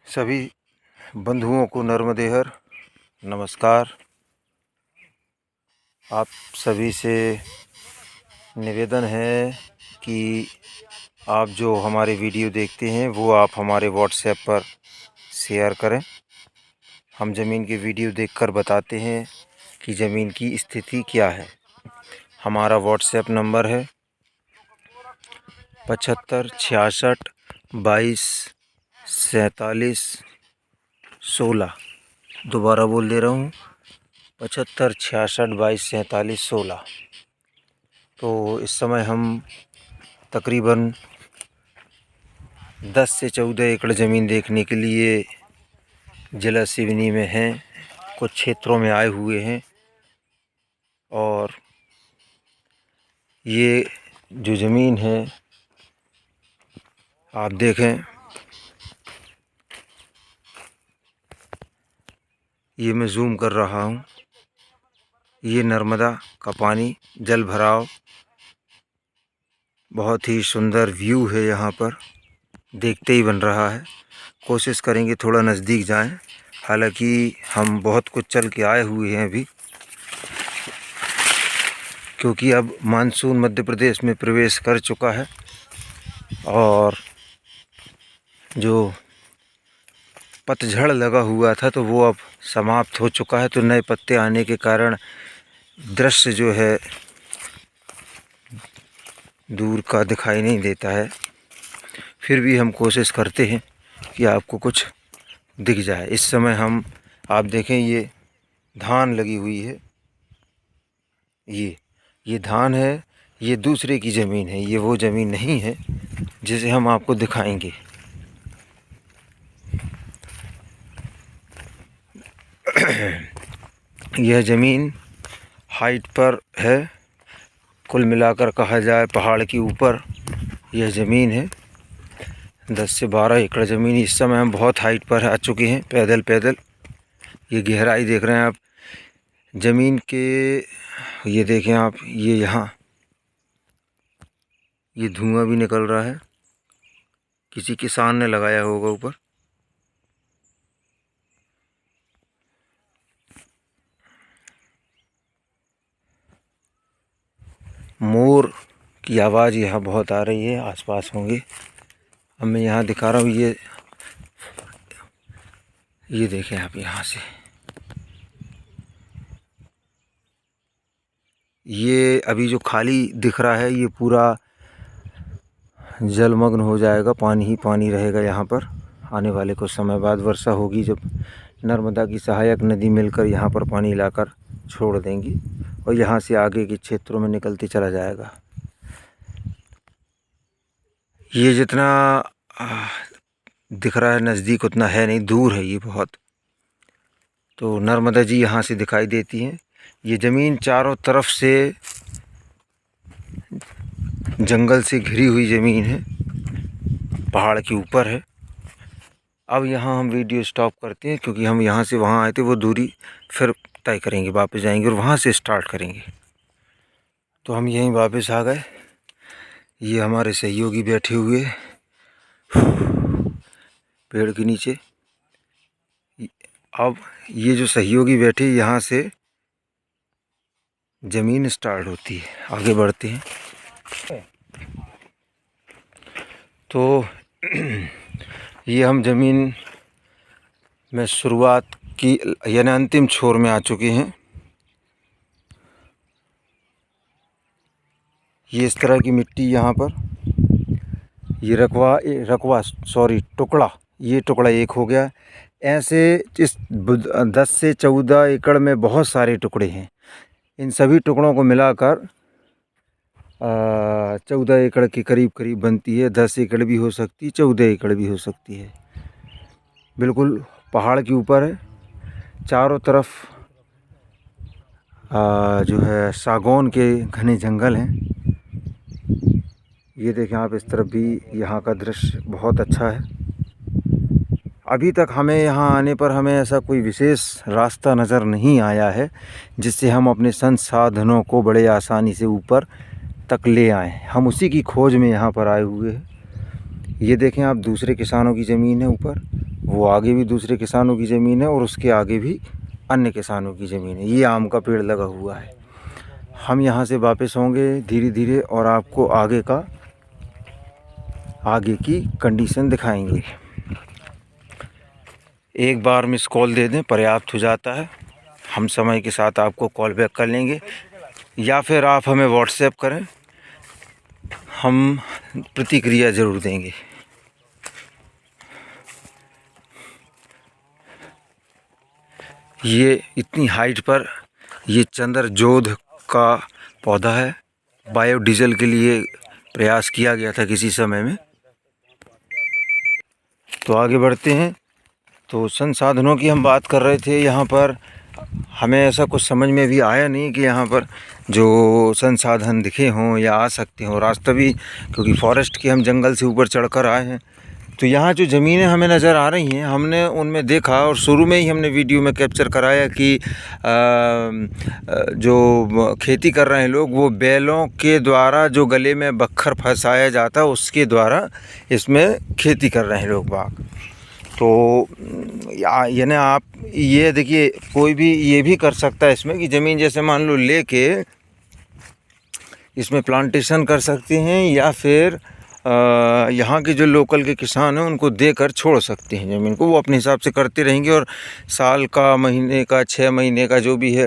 सभी बंधुओं को नर्मदे हर नमस्कार। आप सभी से निवेदन है कि आप जो हमारे वीडियो देखते हैं वो आप हमारे व्हाट्सएप पर शेयर करें। हम ज़मीन की वीडियो देखकर बताते हैं कि ज़मीन की स्थिति क्या है। हमारा व्हाट्सएप नंबर है 75 66 22 47 16। दोबारा बोल दे रहा हूँ 75 66 22 47 16। तो इस समय हम तकरीबन 10 से 14 एकड़ ज़मीन देखने के लिए ज़िला सिवनी में हैं। कुछ क्षेत्रों में आए हुए हैं और ये जो ज़मीन है आप देखें, ये मैं जूम कर रहा हूँ। ये नर्मदा का पानी जल भराव, बहुत ही सुंदर व्यू है यहाँ पर, देखते ही बन रहा है। कोशिश करेंगे थोड़ा नज़दीक जाएं। हालांकि हम बहुत कुछ चल के आए हुए हैं अभी, क्योंकि अब मानसून मध्य प्रदेश में प्रवेश कर चुका है और जो पतझड़ लगा हुआ था तो वो अब समाप्त हो चुका है। तो नए पत्ते आने के कारण दृश्य जो है दूर का दिखाई नहीं देता है। फिर भी हम कोशिश करते हैं कि आपको कुछ दिख जाए। इस समय आप देखें, ये धान लगी हुई है। ये धान है, ये दूसरे की ज़मीन है, ये वो ज़मीन नहीं है जिसे हम आपको दिखाएंगे। यह ज़मीन हाइट पर है। कुल मिलाकर कहा जाए पहाड़ के ऊपर यह ज़मीन है। 10 से 12 एकड़ ज़मीन इस समय हम बहुत हाइट पर आ चुके हैं। पैदल ये गहराई देख रहे हैं आप ज़मीन के। ये देखें आप, ये यहाँ ये धुआं भी निकल रहा है, किसी किसान ने लगाया होगा ऊपर। मोर की आवाज़ यहाँ बहुत आ रही है, आसपास होंगे। अब मैं यहाँ दिखा रहा हूँ, ये देखें आप यहाँ से, ये अभी जो खाली दिख रहा है ये पूरा जलमग्न हो जाएगा, पानी ही पानी रहेगा यहाँ पर। आने वाले कुछ समय बाद वर्षा होगी, जब नर्मदा की सहायक नदी मिलकर यहाँ पर पानी लाकर छोड़ देंगी और यहाँ से आगे के क्षेत्रों में निकलते चला जाएगा। ये जितना दिख रहा है नज़दीक उतना है नहीं, दूर है ये बहुत। तो नर्मदा जी यहाँ से दिखाई देती हैं। ये ज़मीन चारों तरफ से जंगल से घिरी हुई ज़मीन है, पहाड़ के ऊपर है। अब यहाँ हम वीडियो स्टॉप करते हैं, क्योंकि हम यहाँ से वहाँ आए थे, वो दूरी फिर तय करेंगे, वापस जाएंगे और वहाँ से स्टार्ट करेंगे। तो हम यहीं वापस आ गए। ये हमारे सहयोगी बैठे हुए पेड़ के नीचे। अब ये जो सहयोगी बैठे, यहाँ से ज़मीन स्टार्ट होती है, आगे बढ़ते हैं। तो ये हम ज़मीन में शुरुआत की यानी अंतिम छोर में आ चुके हैं। ये इस तरह की मिट्टी यहाँ पर, ये टुकड़ा, ये टुकड़ा एक हो गया। ऐसे इस 10 से 14 एकड़ में बहुत सारे टुकड़े हैं। इन सभी टुकड़ों को मिलाकर 14 एकड़ के करीब बनती है। 10 एकड़ भी हो सकती है, 14 एकड़ भी हो सकती है। बिल्कुल पहाड़ के ऊपर है, चारों तरफ जो है सागौन के घने जंगल हैं। ये देखें आप, इस तरफ भी यहाँ का दृश्य बहुत अच्छा है। अभी तक हमें यहाँ आने पर हमें ऐसा कोई विशेष रास्ता नज़र नहीं आया है जिससे हम अपने संसाधनों को बड़े आसानी से ऊपर तक ले आएँ। हम उसी की खोज में यहाँ पर आए हुए हैं। ये देखें आप, दूसरे किसानों की ज़मीन है ऊपर, वो आगे भी दूसरे किसानों की ज़मीन है और उसके आगे भी अन्य किसानों की ज़मीन है। ये आम का पेड़ लगा हुआ है। हम यहाँ से वापस होंगे धीरे धीरे और आपको आगे की कंडीशन दिखाएंगे। एक बार मिस कॉल दे दें, पर्याप्त हो जाता है। हम समय के साथ आपको कॉल बैक कर लेंगे या फिर आप हमें व्हाट्सएप करें, हम प्रतिक्रिया ज़रूर देंगे। ये इतनी हाइट पर ये चंद्रजोध का पौधा है। बायोडीजल के लिए प्रयास किया गया था किसी समय में। तो आगे बढ़ते हैं। तो संसाधनों की हम बात कर रहे थे। यहाँ पर हमें ऐसा कुछ समझ में भी आया नहीं कि यहाँ पर जो संसाधन दिखे हों या आ सकते हों। रास्ता भी, क्योंकि फॉरेस्ट के हम जंगल से ऊपर चढ़कर आए हैं, तो यहाँ जो ज़मीनें हमें नज़र आ रही हैं, हमने उनमें देखा और शुरू में ही हमने वीडियो में कैप्चर कराया कि जो खेती कर रहे हैं लोग, वो बैलों के द्वारा जो गले में बख्खर फंसाया जाता है उसके द्वारा इसमें खेती कर रहे हैं लोग बाग। तो यानी आप ये देखिए, कोई भी ये भी कर सकता है इसमें कि ज़मीन जैसे मान लो लेके इसमें प्लांटेशन कर सकते हैं या फिर यहाँ के जो लोकल के किसान हैं उनको देकर छोड़ सकते हैं ज़मीन को। वो अपने हिसाब से करते रहेंगे और साल का, महीने का, 6 महीने का जो भी है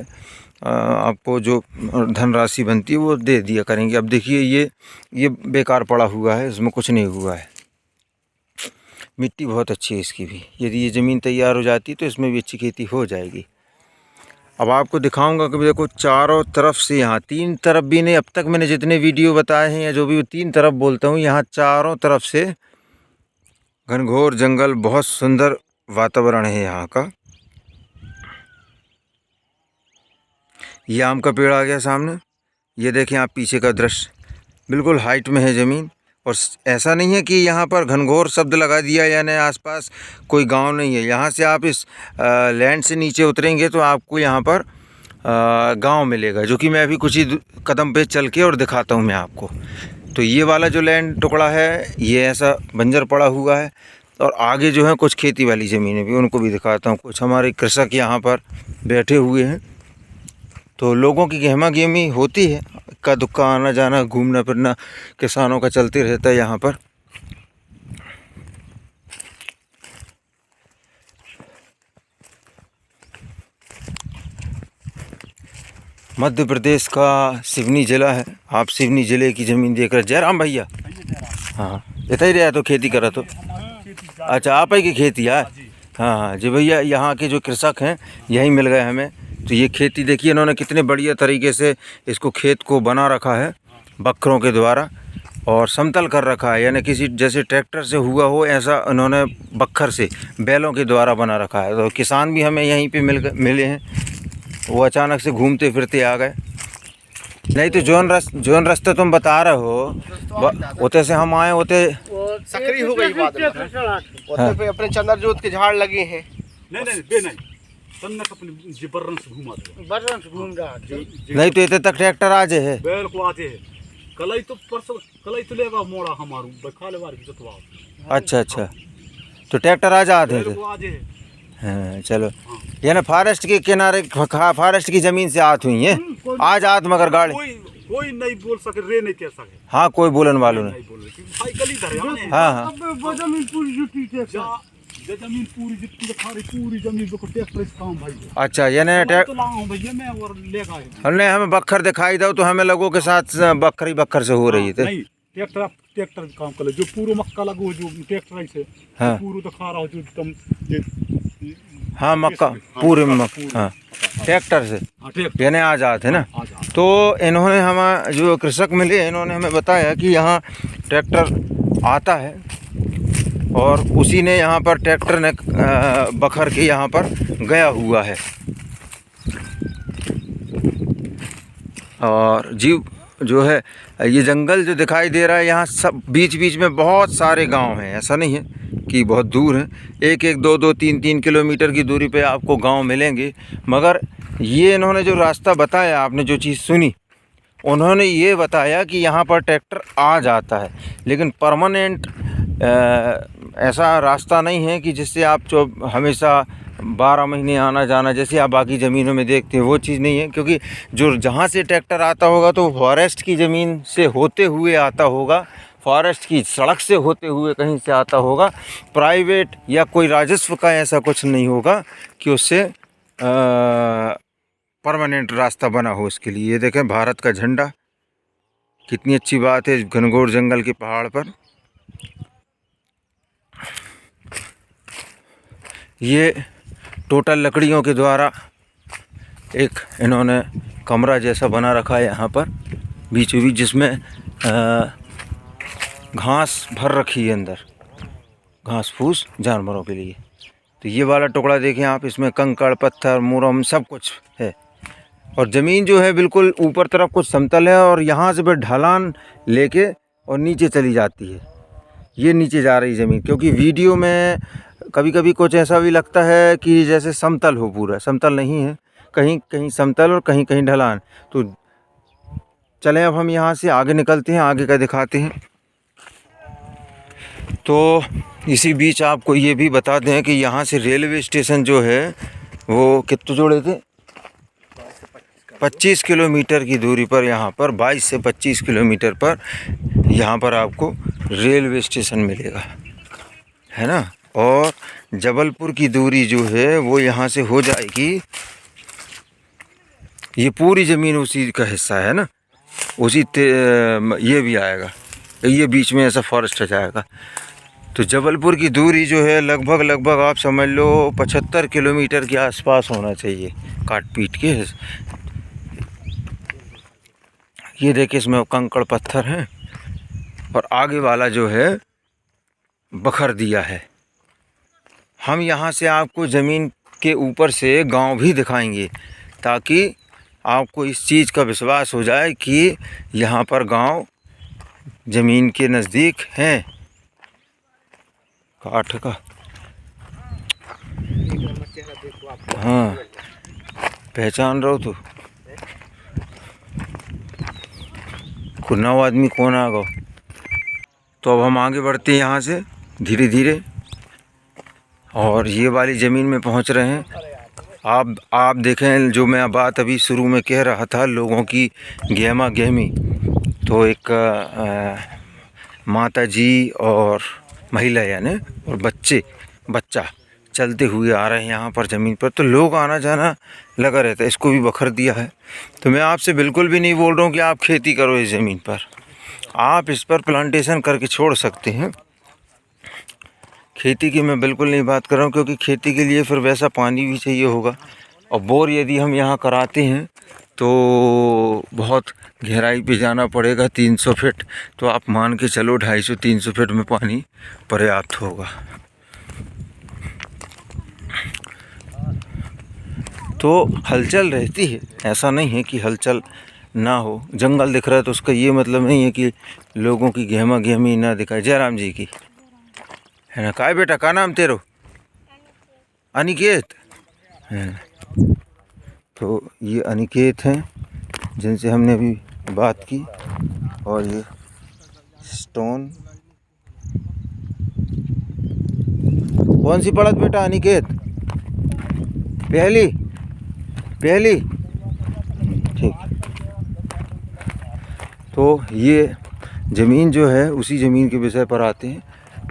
आपको जो धनराशि बनती है वो दे दिया करेंगे। अब देखिए ये बेकार पड़ा हुआ है, इसमें कुछ नहीं हुआ है। मिट्टी बहुत अच्छी है इसकी भी। यदि ये ज़मीन तैयार हो जाती तो इसमें भी अच्छी खेती हो जाएगी। अब आपको दिखाऊंगा कि देखो चारों तरफ से, यहाँ 3 तरफ भी नहीं, अब तक मैंने जितने वीडियो बताए हैं या जो भी 3 तरफ बोलता हूँ, यहाँ चारों तरफ से घनघोर जंगल, बहुत सुंदर वातावरण है यहाँ का। ये आम का पेड़ आ गया सामने। ये देखें आप पीछे का दृश्य, बिल्कुल हाइट में है ज़मीन। और ऐसा नहीं है कि यहाँ पर घनघोर शब्द लगा दिया यानी आसपास कोई गांव नहीं है। यहाँ से आप इस लैंड से नीचे उतरेंगे तो आपको यहाँ पर गांव मिलेगा, जो कि मैं अभी कुछ ही कदम पे चल के और दिखाता हूँ मैं आपको। तो ये वाला जो लैंड टुकड़ा है ये ऐसा बंजर पड़ा हुआ है और आगे जो है कुछ खेती वाली ज़मीनें भी, उनको भी दिखाता हूँ। कुछ हमारे कृषक यहाँ पर बैठे हुए हैं। तो लोगों की गहमा गहमी होती है, इक्का दुक्का आना जाना, घूमना फिरना किसानों का चलते रहता है यहाँ पर। मध्य प्रदेश का सिवनी ज़िला है। आप सिवनी ज़िले की ज़मीन देख रहे। जयराम भैया, हाँ इतना ही रहा तो खेती करा तो। अच्छा, आप ही की खेती है? हाँ जी भैया, यहाँ के जो कृषक हैं यही मिल गए हमें। तो ये खेती देखिए, इन्होंने कितने बढ़िया तरीके से इसको खेत को बना रखा है बकरों के द्वारा और समतल कर रखा है, यानी किसी जैसे ट्रैक्टर से हुआ हो ऐसा इन्होंने बखर से, बैलों के द्वारा बना रखा है। तो किसान भी हमें यहीं पे मिले हैं। वो अचानक से घूमते फिरते आ गए। नहीं तो जोन रास्ता तुम बता रहे हो उते से हम आए, उते सक्रिय हो गई बात। उते पे अपने चंद्रजोत के झाड़ लगे हैं। नहीं नहीं तो इतने तक ट्रैक्टर आ जाए है। बैल को आते हैं कलई तो परसों कलई तो लेगा मोड़ा हमारू बखाले वार की जतवा। अच्छा, तो ट्रैक्टर आ जाते हैं। हाँ चलो, ये ना फॉरेस्ट के किनारे, फॉरेस्ट की ज़मीन से आत हुई है। आज आत मगर गाड़ी कोई नहीं बोल सके, रे नहीं कह सके। हाँ, कोई बोलन वालों ने। हाँ जमीन पूरी जितनी खारी पूरी जमीन को ट्रैक्टर से काम भाई। अच्छा, यानी तो लाऊं भैया मैं और लेगा हमने, हमें बखर दिखाई दो तो हमें लोगों के साथ बखर से हो रही थी। नहीं, ट्रैक्टर काम कर जो पूरा मक्का लगो जो ट्रैक्टर से। हाँ, पूरा तो खा रहा हो जो तुम। हाँ, मक्का पूरे में हाँ ट्रैक्टर से यानी आ जाते ना। तो इन्होंने हम जो कृषक मिले, इन्होंने हमें बताया कि यहाँ ट्रैक्टर आता है और उसी ने यहाँ पर ट्रैक्टर ने बखर के यहाँ पर गया हुआ है। और जीव जो है, ये जंगल जो दिखाई दे रहा है, यहाँ सब बीच बीच में बहुत सारे गांव हैं। ऐसा नहीं है कि बहुत दूर हैं, 1-1, 2-2, 3-3 किलोमीटर की दूरी पे आपको गांव मिलेंगे। मगर ये इन्होंने जो रास्ता बताया, आपने जो चीज़ सुनी, उन्होंने ये बताया कि यहाँ पर ट्रैक्टर आ जाता है, लेकिन परमानेंट ऐसा रास्ता नहीं है कि जिससे आप जो हमेशा 12 महीने आना जाना जैसे आप बाकी ज़मीनों में देखते हैं, वो चीज़ नहीं है। क्योंकि जो जहाँ से ट्रैक्टर आता होगा तो फॉरेस्ट की ज़मीन से होते हुए आता होगा, फॉरेस्ट की सड़क से होते हुए कहीं से आता होगा। प्राइवेट या कोई राजस्व का ऐसा कुछ नहीं होगा कि उससे परमानेंट रास्ता बना हो उसके लिए। ये देखें भारत का झंडा, कितनी अच्छी बात है घनघोर जंगल के पहाड़ पर। ये टोटल लकड़ियों के द्वारा एक इन्होंने कमरा जैसा बना रखा है यहाँ पर बीचों बीच, जिसमें घास भर रखी है अंदर, घास फूस जानवरों के लिए। तो ये वाला टुकड़ा देखें आप, इसमें कंकड़ पत्थर मुरम सब कुछ है। और ज़मीन जो है बिल्कुल ऊपर तरफ कुछ समतल है और यहाँ से फिर ढलान लेके और नीचे चली जाती है। ये नीचे जा रही ज़मीन, क्योंकि वीडियो में कभी कभी कुछ ऐसा भी लगता है कि जैसे समतल हो, पूरा समतल नहीं है, कहीं कहीं समतल और कहीं कहीं ढलान। तो चलें अब हम यहाँ से आगे निकलते हैं, आगे का दिखाते हैं। तो इसी बीच आपको ये भी बता दें कि यहाँ से रेलवे स्टेशन जो है वो कितने जोड़े थे, 25 किलोमीटर की दूरी पर, यहाँ पर 22 से 25 किलोमीटर पर यहाँ पर आपको रेलवे स्टेशन मिलेगा, है ना। और जबलपुर की दूरी जो है वो यहाँ से हो जाएगी, ये पूरी ज़मीन उसी का हिस्सा है ना, उसी ये भी आएगा, ये बीच में ऐसा फॉरेस्ट जाएगा। तो जबलपुर की दूरी जो है लगभग आप समझ लो 75 किलोमीटर के आसपास होना चाहिए काट पीट के। ये देखिए इसमें कंकड़ पत्थर हैं और आगे वाला जो है बखर दिया है। हम यहाँ से आपको ज़मीन के ऊपर से गांव भी दिखाएंगे ताकि आपको इस चीज़ का विश्वास हो जाए कि यहाँ पर गांव ज़मीन के नज़दीक हैं। काठ का, हाँ पहचान रहो तो कुन्नाव आदमी कौन आ गो। तो अब हम आगे बढ़ते हैं यहाँ से धीरे धीरे और ये वाली ज़मीन में पहुँच रहे हैं। आप देखें, जो मैं बात अभी शुरू में कह रहा था लोगों की गहमा गहमी, तो एक माता जी और महिला यानी और बच्चा चलते हुए आ रहे हैं यहाँ पर ज़मीन पर। तो लोग आना जाना लगा रहता है, इसको भी बखर दिया है। तो मैं आपसे बिल्कुल भी नहीं बोल रहा हूँ कि आप खेती करो इस ज़मीन पर, आप इस पर प्लांटेशन करके छोड़ सकते हैं। खेती की मैं बिल्कुल नहीं बात कर रहा हूँ, क्योंकि खेती के लिए फिर वैसा पानी भी चाहिए होगा। और बोर यदि हम यहाँ कराते हैं तो बहुत गहराई पे जाना पड़ेगा, 300 फीट। तो आप मान के चलो 250-300 फीट में पानी पर्याप्त होगा। तो हलचल रहती है, ऐसा नहीं है कि हलचल ना हो। जंगल दिख रहा है तो उसका ये मतलब नहीं है कि लोगों की गहमा गहमी ना दिखाए। जयराम जी की है ना। काय बेटा का नाम तेरो? अनिकेत है। तो ये अनिकेत हैं जिनसे हमने अभी बात की। और ये स्टोन कौन सी पढ़त बेटा अनिकेत? पहली ठीक। तो ये ज़मीन जो है उसी ज़मीन के विषय पर आते हैं।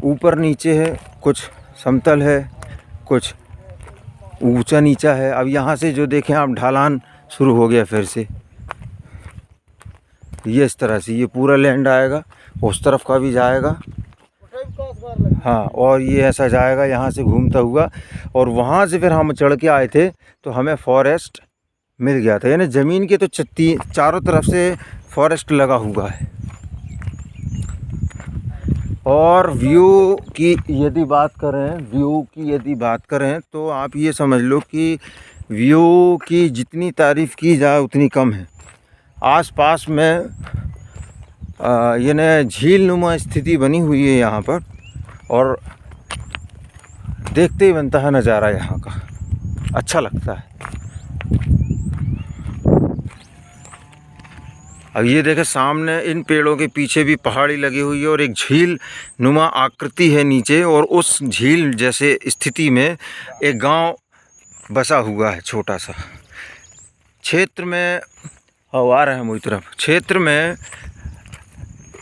ऊपर नीचे है, कुछ समतल है, कुछ ऊंचा नीचा है। अब यहाँ से जो देखें आप ढलान शुरू हो गया फिर से, ये इस तरह से ये पूरा लैंड आएगा, उस तरफ का भी जाएगा, हाँ। और ये ऐसा जाएगा यहाँ से घूमता हुआ, और वहाँ से फिर हम चढ़ के आए थे तो हमें फॉरेस्ट मिल गया था। यानी ज़मीन के तो चारों तरफ से फॉरेस्ट लगा हुआ है। और व्यू की यदि बात करें तो आप ये समझ लो कि व्यू की जितनी तारीफ़ की जाए उतनी कम है। आसपास में यानी झील नुमा स्थिति बनी हुई है यहाँ पर, और देखते ही बनता है नज़ारा यहाँ का, अच्छा लगता है। अब ये देखें सामने इन पेड़ों के पीछे भी पहाड़ी लगी हुई है और एक झील नुमा आकृति है नीचे, और उस झील जैसे स्थिति में एक गांव बसा हुआ है छोटा सा क्षेत्र में। आ रहे हैं वही तरफ क्षेत्र में,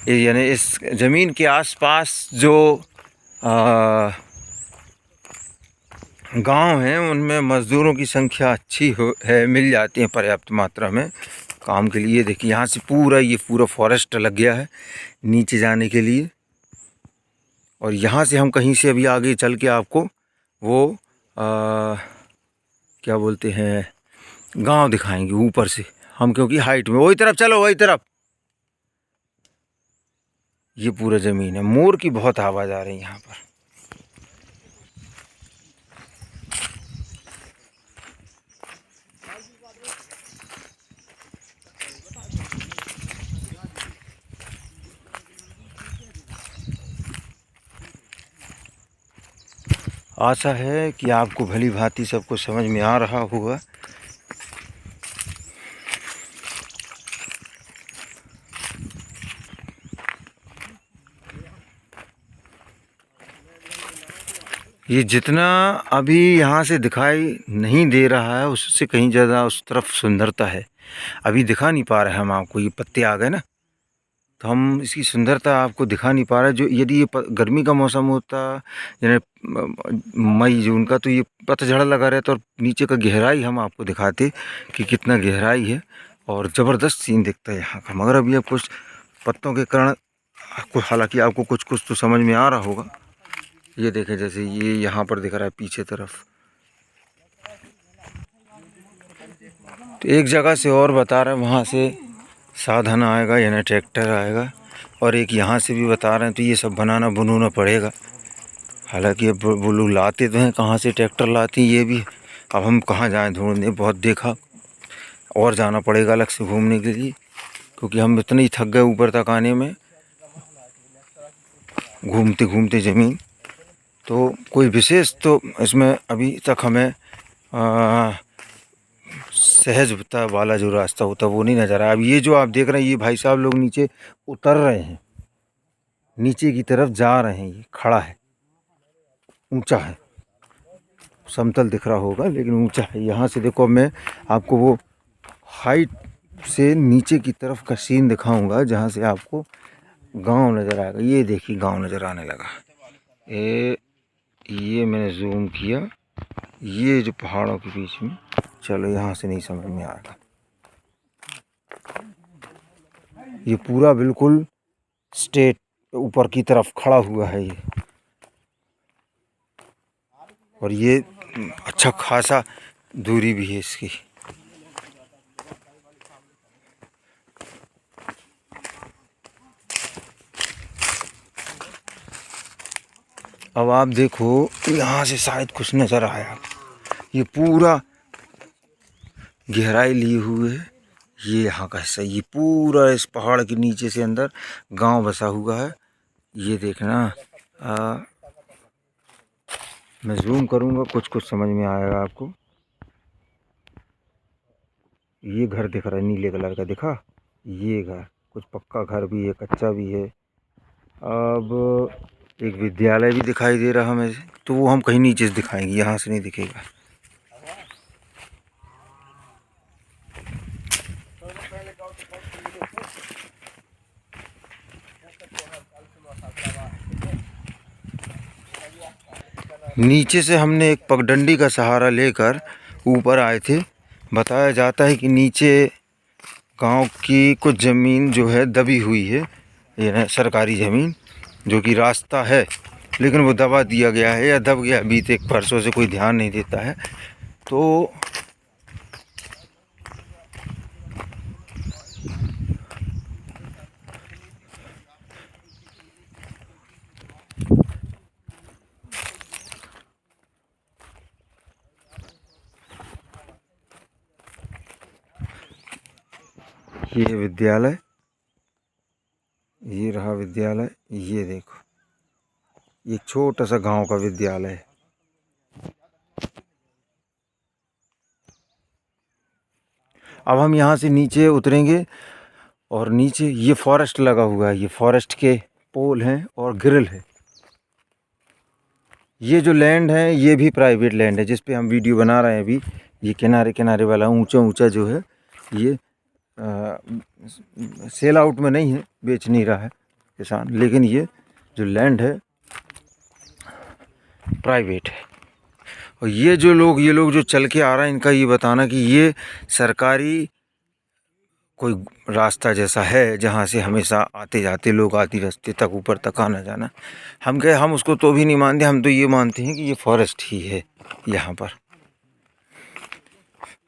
यानी इस ज़मीन के आसपास जो गांव हैं उनमें मज़दूरों की संख्या अच्छी है, मिल जाती है पर्याप्त मात्रा में काम के लिए। देखिए यहाँ से ये पूरा फॉरेस्ट लग गया है नीचे जाने के लिए, और यहाँ से हम कहीं से अभी आगे चल के आपको वो क्या बोलते हैं गांव दिखाएंगे ऊपर से हम, क्योंकि हाइट में। वही तरफ चलो, वही तरफ। ये पूरा ज़मीन है। मोर की बहुत आवाज़ आ रही है यहाँ पर। आशा है कि आपको भली भांति सबको समझ में आ रहा होगा। ये जितना अभी यहाँ से दिखाई नहीं दे रहा है उससे कहीं ज़्यादा उस तरफ सुंदरता है। अभी दिखा नहीं पा रहे हैं हम आपको, ये पत्ते आ गए ना, तो हम इसकी सुंदरता आपको दिखा नहीं पा रहे। जो यदि ये गर्मी का मौसम होता, यानी मई जून का, तो ये पतझड़ लगा रहता और नीचे का गहराई हम आपको दिखाते कि कितना गहराई है, और ज़बरदस्त सीन दिखता है यहाँ का। मगर अभी अब कुछ पत्तों के कारण हालांकि आपको कुछ कुछ तो समझ में आ रहा होगा। ये देखें, जैसे ये यहाँ पर दिख रहा है पीछे तरफ, तो एक जगह से और बता रहे हैं वहाँ से साधन आएगा, यानी ट्रैक्टर आएगा, और एक यहाँ से भी बता रहे हैं। तो ये सब बनाना पड़ेगा। हालांकि अब वो लोग लाते तो हैं, कहाँ से ट्रैक्टर लाते हैं ये भी अब हम कहाँ जाएं ढूंढने। बहुत देखा, और जाना पड़ेगा अलग से घूमने के लिए, क्योंकि हम इतने ही थक गए ऊपर तक आने में, घूमते घूमते ज़मीन। तो कोई विशेष तो इसमें अभी तक हमें सहजता वाला जो रास्ता होता है वो नहीं नज़र आया। अब ये जो आप देख रहे हैं, ये भाई साहब लोग नीचे उतर रहे हैं, नीचे की तरफ जा रहे हैं। ये खड़ा है, ऊंचा है, समतल दिख रहा होगा लेकिन ऊंचा है। यहाँ से देखो, मैं आपको वो हाइट से नीचे की तरफ का सीन दिखाऊंगा जहाँ से आपको गांव नज़र आएगा। ये देखिए गांव नज़र आने लगा। ये मैंने जूम किया, ये जो पहाड़ों के बीच में, चलो यहाँ से नहीं समझ में आएगा। ये पूरा बिल्कुल स्ट्रेट ऊपर की तरफ खड़ा हुआ है ये, और ये अच्छा खासा दूरी भी है इसकी। अब आप देखो, यहाँ से शायद कुछ नज़र आया। ये पूरा गहराई ली हुई है, ये यहाँ का हिस्सा। ये पूरा इस पहाड़ के नीचे से अंदर गांव बसा हुआ है। ये देखना, मैं जूम करूँगा, कुछ कुछ समझ में आएगा आपको। ये घर दिख रहा है नीले कलर का, दिखा? ये घर कुछ पक्का घर भी है, कच्चा भी है। अब एक विद्यालय भी दिखाई दे रहा हमें, तो वो हम कहीं नीचे से दिखाएंगे, यहाँ से नहीं दिखेगा। नीचे से हमने एक पगडंडी का सहारा लेकर ऊपर आए थे। बताया जाता है कि नीचे गांव की कुछ ज़मीन जो है दबी हुई है, ये सरकारी ज़मीन, जो कि रास्ता है लेकिन वो दबा दिया गया है या दब गया, बीते एक परसों से कोई ध्यान नहीं देता है। तो ये विद्यालय, ये रहा विद्यालय। ये देखो, एक छोटा सा गांव का विद्यालय है। अब हम यहाँ से नीचे उतरेंगे और नीचे ये फॉरेस्ट लगा हुआ है, ये फॉरेस्ट के पोल हैं और ग्रिल है। ये जो लैंड है ये भी प्राइवेट लैंड है जिस पे हम वीडियो बना रहे हैं अभी। ये किनारे किनारे वाला ऊंचा ऊंचा जो है ये सेल आउट में नहीं है, बेच नहीं रहा है किसान, लेकिन ये जो लैंड है प्राइवेट है। और ये लोग जो चल के आ रहा है, इनका ये बताना कि ये सरकारी कोई रास्ता जैसा है जहाँ से हमेशा आते जाते लोग आती रास्ते तक ऊपर तक आना जाना। हम उसको तो भी नहीं मानते, हम तो ये मानते हैं कि ये फॉरेस्ट ही है यहाँ पर।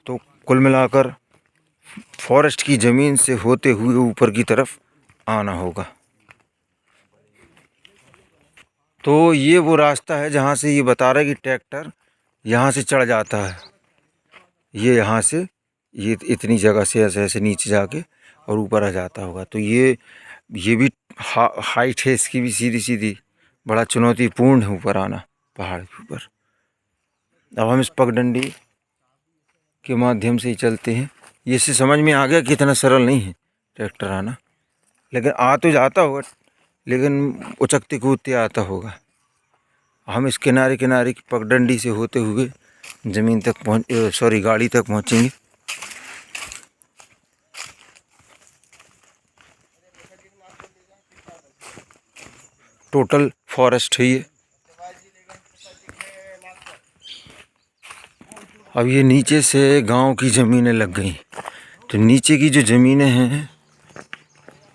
तो कुल मिलाकर फॉरेस्ट की ज़मीन से होते हुए ऊपर की तरफ आना होगा। तो ये वो रास्ता है जहाँ से ये बता रहा है कि ट्रैक्टर यहाँ से चढ़ जाता है। ये यहाँ से ये इतनी जगह से ऐसे ऐसे नीचे जाके और ऊपर आ जाता होगा। तो ये भी हाइट है इसकी भी सीधी सीधी, बड़ा चुनौतीपूर्ण है ऊपर आना पहाड़ के ऊपर। अब हम इस पगडंडी के माध्यम से ही चलते हैं। ये इससे समझ में आ गया कि इतना सरल नहीं है ट्रैक्टर आना, लेकिन आ तो जाता होगा, लेकिन उचकते कूदते आता होगा। हम इस किनारे किनारे की पगडंडी से होते हुए ज़मीन तक गाड़ी तक पहुँचेंगे। टोटल फॉरेस्ट है ये। अब ये नीचे से गांव की ज़मीनें लग गई, तो नीचे की जो ज़मीनें हैं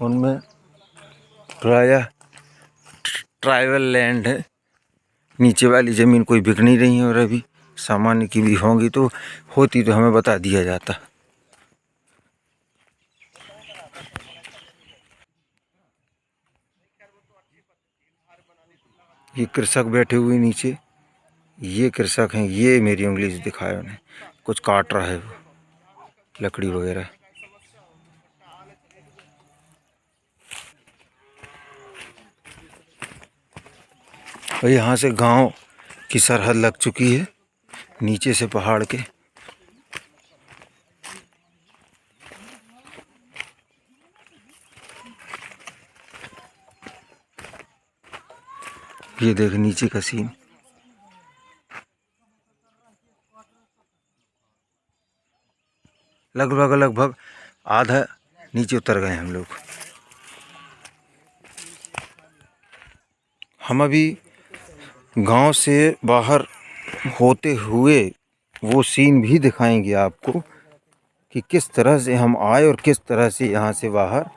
उनमें प्रायः ट्राइबल लैंड है। नीचे वाली ज़मीन कोई बिक नहीं रही है, और अभी सामान्य की भी होंगी तो होती तो हमें बता दिया जाता। ये कृषक बैठे हुए नीचे, ये कृषक हैं। ये मेरी उंगली से दिखाया उन्हें, कुछ काट रहा है वो लकड़ी वगैरह। और यहाँ से गांव की सरहद लग चुकी है नीचे से पहाड़ के। ये देख नीचे का सीन। लगभग आधा नीचे उतर गए हम लोग। हम अभी गांव से बाहर होते हुए वो सीन भी दिखाएंगे आपको कि किस तरह से हम आए और किस तरह से यहाँ से बाहर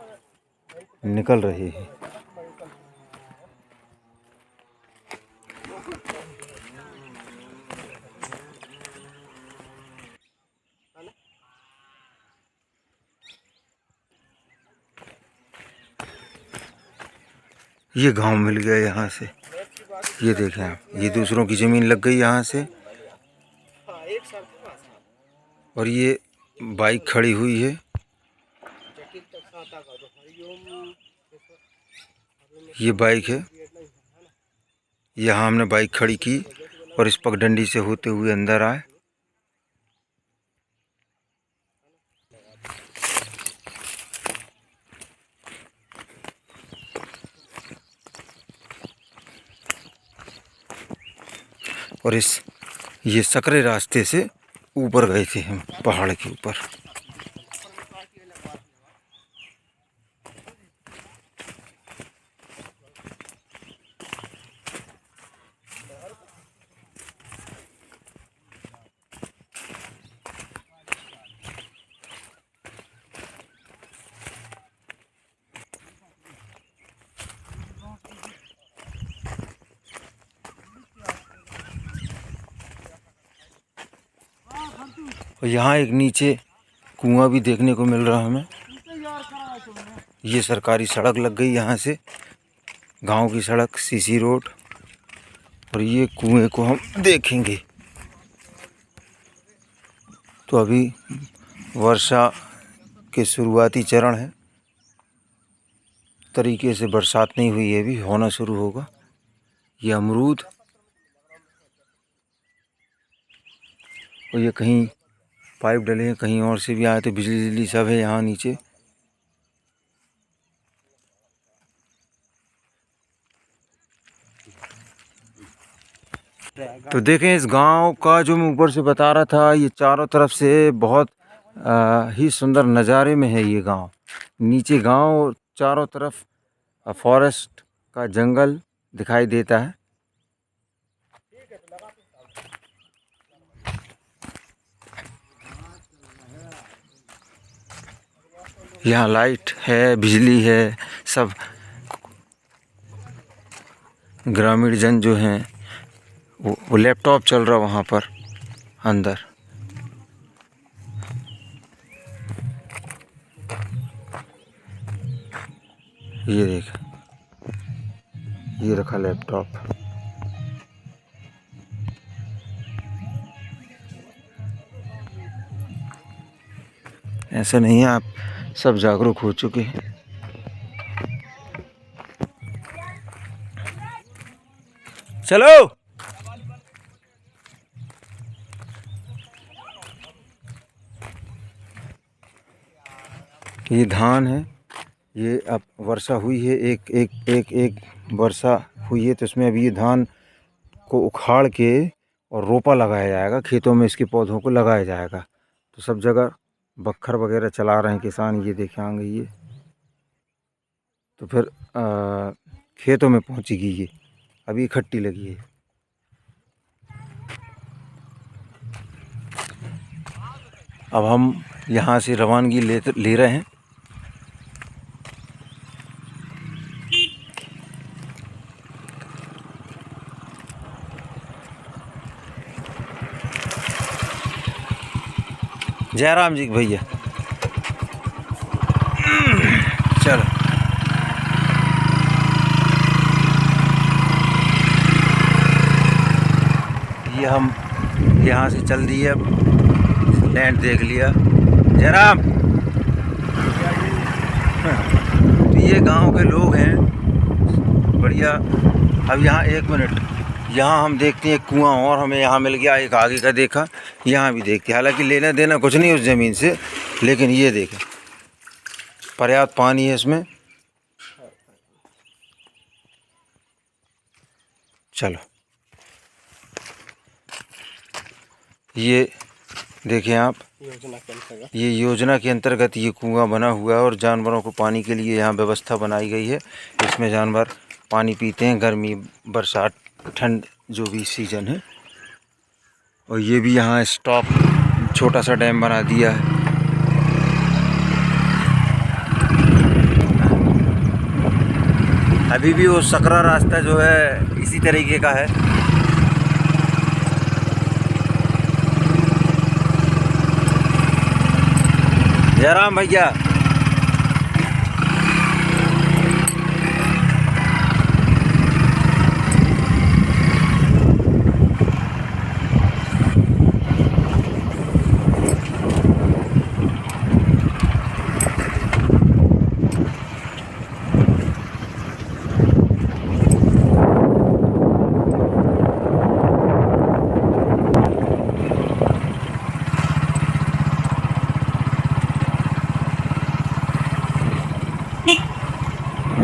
निकल रहे हैं। ये गांव मिल गया यहाँ से। ये देखें आप, ये दूसरों की ज़मीन लग गई यहाँ से। और ये बाइक खड़ी हुई है। ये बाइक है, यहाँ हमने बाइक खड़ी की और इस पगडंडी से होते हुए अंदर आए। और ये सकरे रास्ते से ऊपर गए थे हम पहाड़ के ऊपर। और यहाँ एक नीचे कुआं भी देखने को मिल रहा हमें। ये सरकारी सड़क लग गई यहाँ से, गांव की सड़क, सीसी रोड। और ये कुएं को हम देखेंगे। तो अभी वर्षा के शुरुआती चरण है, तरीके से बरसात नहीं हुई है, भी होना शुरू होगा। ये अमरूद, और ये कहीं पाइप डले हैं, कहीं और से भी आए, तो बिजली सब है यहाँ नीचे। तो देखें इस गांव का जो मैं ऊपर से बता रहा था, ये चारों तरफ से बहुत ही सुंदर नज़ारे में है ये गांव। नीचे गांव और चारों तरफ फॉरेस्ट का जंगल दिखाई देता है। यहाँ लाइट है, बिजली है, सब ग्रामीण जन जो हैं वो लैपटॉप चल रहा वहाँ पर अंदर। ये देख, ये रखा लैपटॉप। ऐसा नहीं है, आप सब जागरूक हो चुके हैं। चलो ये धान है, ये अब वर्षा हुई है, एक वर्षा हुई है, तो इसमें अभी ये धान को उखाड़ के और रोपा लगाया जाएगा, खेतों में इसके पौधों को लगाया जाएगा। तो सब जगह बखर वगैरह चला रहे हैं किसान, ये देखें आगे ये, तो फिर खेतों में पहुंचेगी ये, अभी इकट्ठी लगी है। अब हम यहाँ से रवानगी ले रहे हैं। जयराम जी भैया, चलो ये हम यहाँ से चल दिए, अब लैंड देख लिया। जयराम, तो ये गांव के लोग हैं, बढ़िया। अब यहाँ 1 मिनट, यहाँ हम देखते हैं एक कुआं और हमें यहाँ मिल गया, एक आगे का देखा, यहाँ भी देखते हैं। हालांकि लेना देना कुछ नहीं उस ज़मीन से, लेकिन ये देखें पर्याप्त पानी है इसमें। चलो ये देखें आप, ये योजना के अंतर्गत ये कुआं बना हुआ है और जानवरों को पानी के लिए यहाँ व्यवस्था बनाई गई है। इसमें जानवर पानी पीते हैं, गर्मी, बरसात, ठंड, जो भी सीजन है। और ये भी यहाँ स्टॉप, छोटा सा डैम बना दिया है। अभी भी वो सकरा रास्ता जो है इसी तरीके का है। जयराम भैया,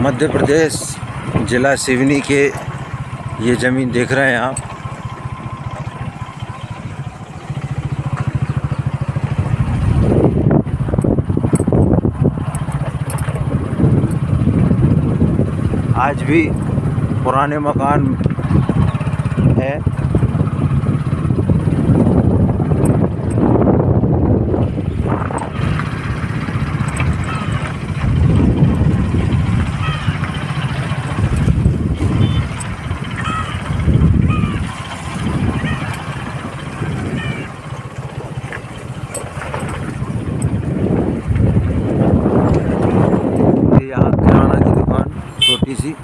मध्य प्रदेश जिला सिवनी के ये ज़मीन देख रहे हैं आप। आज भी पुराने मकान हैं। छोटी सी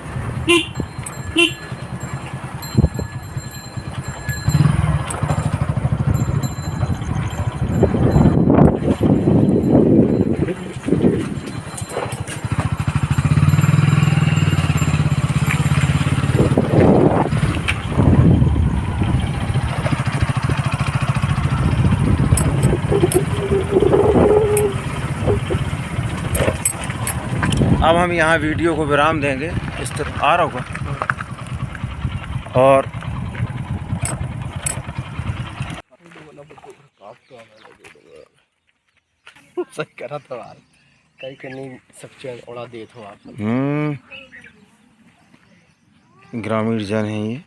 अब हम यहाँ वीडियो को विराम देंगे। इस तरह आ रहा होगा और सही करा था यार कहीं के नहीं सकते उड़ा दे तो आप ग्रामीण जन है ये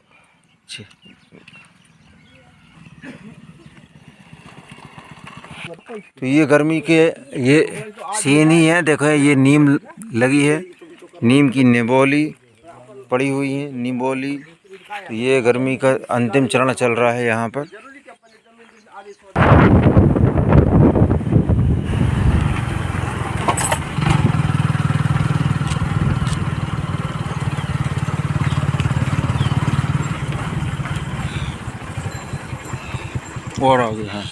तो ये गर्मी के ये सीन ही है। देखो ये नीम लगी है, नीम की निबोली पड़ी हुई है, निबोली। तो ये गर्मी का अंतिम चरण चल रहा है यहाँ पर। और आगे हाँ